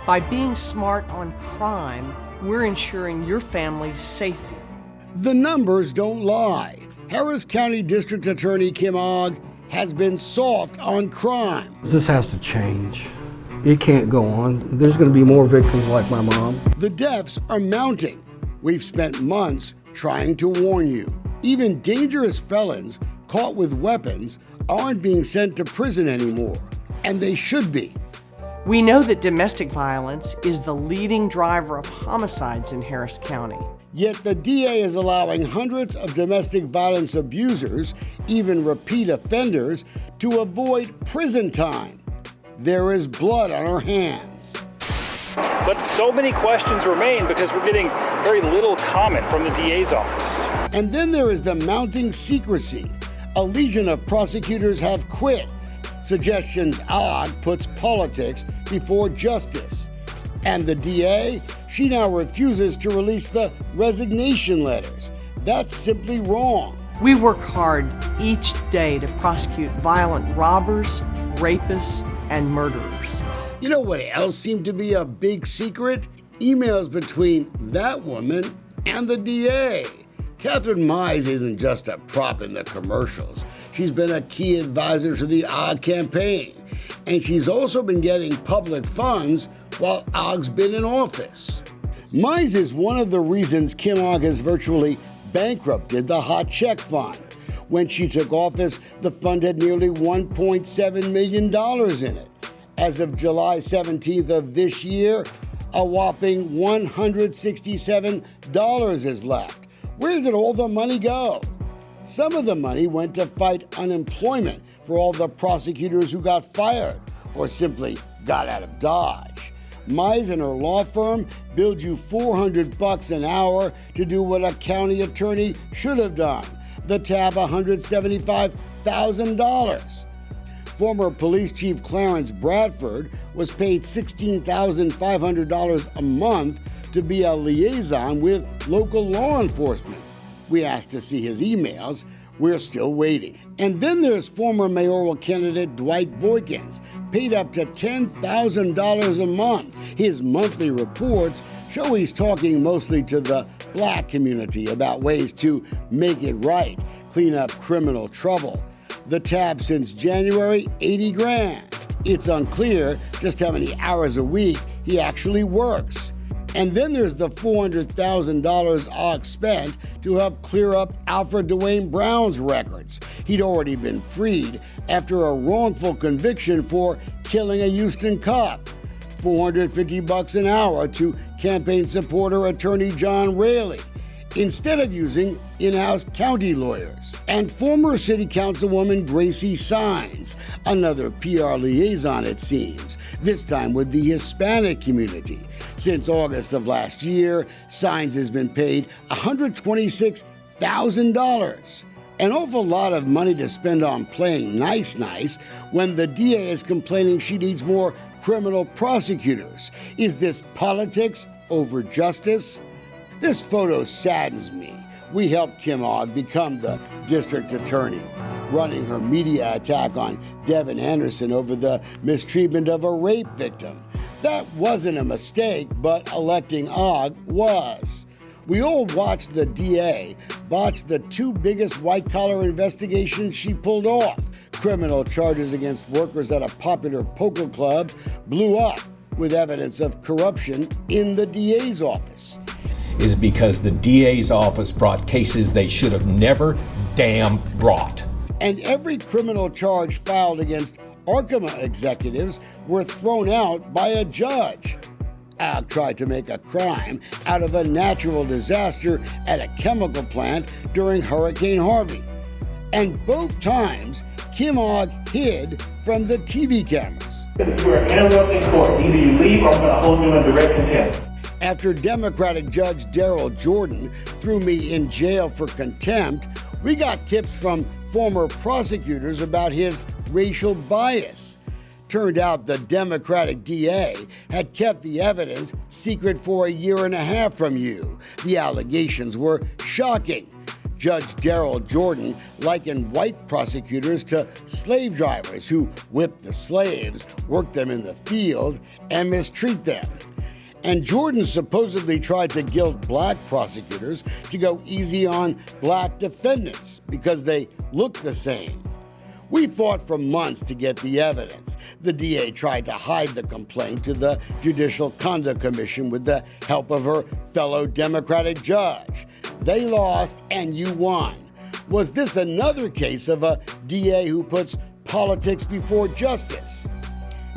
By being smart on crime, we're ensuring your family's safety. The numbers don't lie. Harris County District Attorney Kim Ogg has been soft on crime. This has to change. It can't go on. There's going to be more victims like my mom. The deaths are mounting. We've spent months trying to warn you. Even dangerous felons caught with weapons aren't being sent to prison anymore, and they should be. We know that domestic violence is the leading driver of homicides in Harris County. Yet the DA is allowing hundreds of domestic violence abusers, even repeat offenders, to avoid prison time. There is blood on our hands. But so many questions remain because we're getting very little comment from the DA's office. And then there is the mounting secrecy. A legion of prosecutors have quit. Suggestions Ogg puts politics before justice. And the DA, she now refuses to release the resignation letters. That's simply wrong. We work hard each day to prosecute violent robbers, rapists, and murderers. You know what else seemed to be a big secret? Emails between that woman and the DA. Catherine Mize isn't just a prop in the commercials. She's been a key advisor to the Ogg campaign. And she's also been getting public funds while Ogg's been in office. Mize is one of the reasons Kim Ogg has virtually bankrupted the Hot Check Fund. When she took office, the fund had nearly $1.7 million in it. As of July 17th of this year, a whopping $167 is left. Where did all the money go? Some of the money went to fight unemployment for all the prosecutors who got fired or simply got out of Dodge. Mize and her law firm billed you $400 an hour to do what a county attorney should have done, the tab $175,000. Former Police Chief Clarence Bradford was paid $16,500 a month to be a liaison with local law enforcement. We asked to see his emails. We're still waiting. And then there's former mayoral candidate Dwight Boykins, paid up to $10,000 a month. His monthly reports show he's talking mostly to the black community about ways to make it right, clean up criminal trouble. The tab since January, $80 grand. It's unclear just how many hours a week he actually works. And then there's the $400,000 Ogg spent to help clear up Alfred Dwayne Brown's records. He'd already been freed after a wrongful conviction for killing a Houston cop. $450 an hour to campaign supporter attorney John Raley, instead of using in-house county lawyers. And former city councilwoman Gracie Sines, another PR liaison it seems, this time with the Hispanic community. Since August of last year, Sines has been paid $126,000. An awful lot of money to spend on playing nice when the DA is complaining she needs more criminal prosecutors. Is this politics over justice? This photo saddens me. We helped Kim Ogg become the district attorney, running her media attack on Devin Anderson over the mistreatment of a rape victim. That wasn't a mistake, but electing Ogg was. We all watched the DA botch the two biggest white-collar investigations she pulled off. Criminal charges against workers at a popular poker club blew up with evidence of corruption in the DA's office. Is because the DA's office brought cases they should have never damn brought. And every criminal charge filed against Arkema executives were thrown out by a judge. Ogg tried to make a crime out of a natural disaster at a chemical plant during Hurricane Harvey. And both times, Kim Ogg hid from the TV cameras. You are interrupting court. Either you leave or I'm going to hold you in direct contempt. After Democratic Judge Darrell Jordan threw me in jail for contempt, we got tips from former prosecutors about his racial bias. Turned out the Democratic DA had kept the evidence secret for a year and a half from you. The allegations were shocking. Judge Darrell Jordan likened white prosecutors to slave drivers who whip the slaves, work them in the field, and mistreat them. And Jordan supposedly tried to guilt black prosecutors to go easy on black defendants because they look the same. We fought for months to get the evidence. The DA tried to hide the complaint to the Judicial Conduct Commission with the help of her fellow Democratic judge. They lost and you won. Was this another case of a DA who puts politics before justice?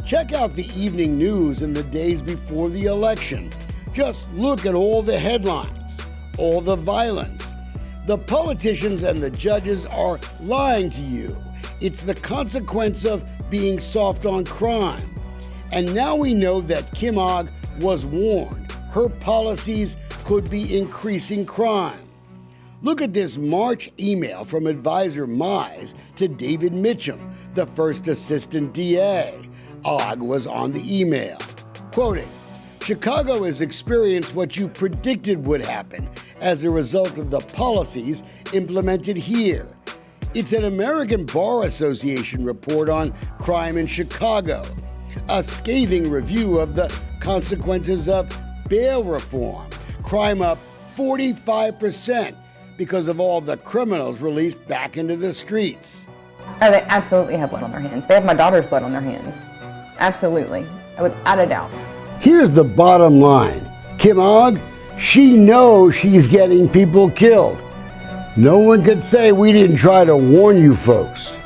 Check out the evening news in the days before the election. Just look at all the headlines, all the violence. The politicians and the judges are lying to you. It's the consequence of being soft on crime. And now we know that Kim Ogg was warned her policies could be increasing crime. Look at this March email from Advisor Mize to David Mitchum, the first assistant DA. Ogg was on the email, quoting, "Chicago has experienced what you predicted would happen as a result of the policies implemented here. It's an American Bar Association report on crime in Chicago, a scathing review of the consequences of bail reform, crime up 45% because of all the criminals released back into the streets." Oh, they absolutely have blood on their hands. They have my daughter's blood on their hands. Absolutely, without a doubt. Here's the bottom line. Kim Ogg, she knows she's getting people killed. No one could say we didn't try to warn you folks.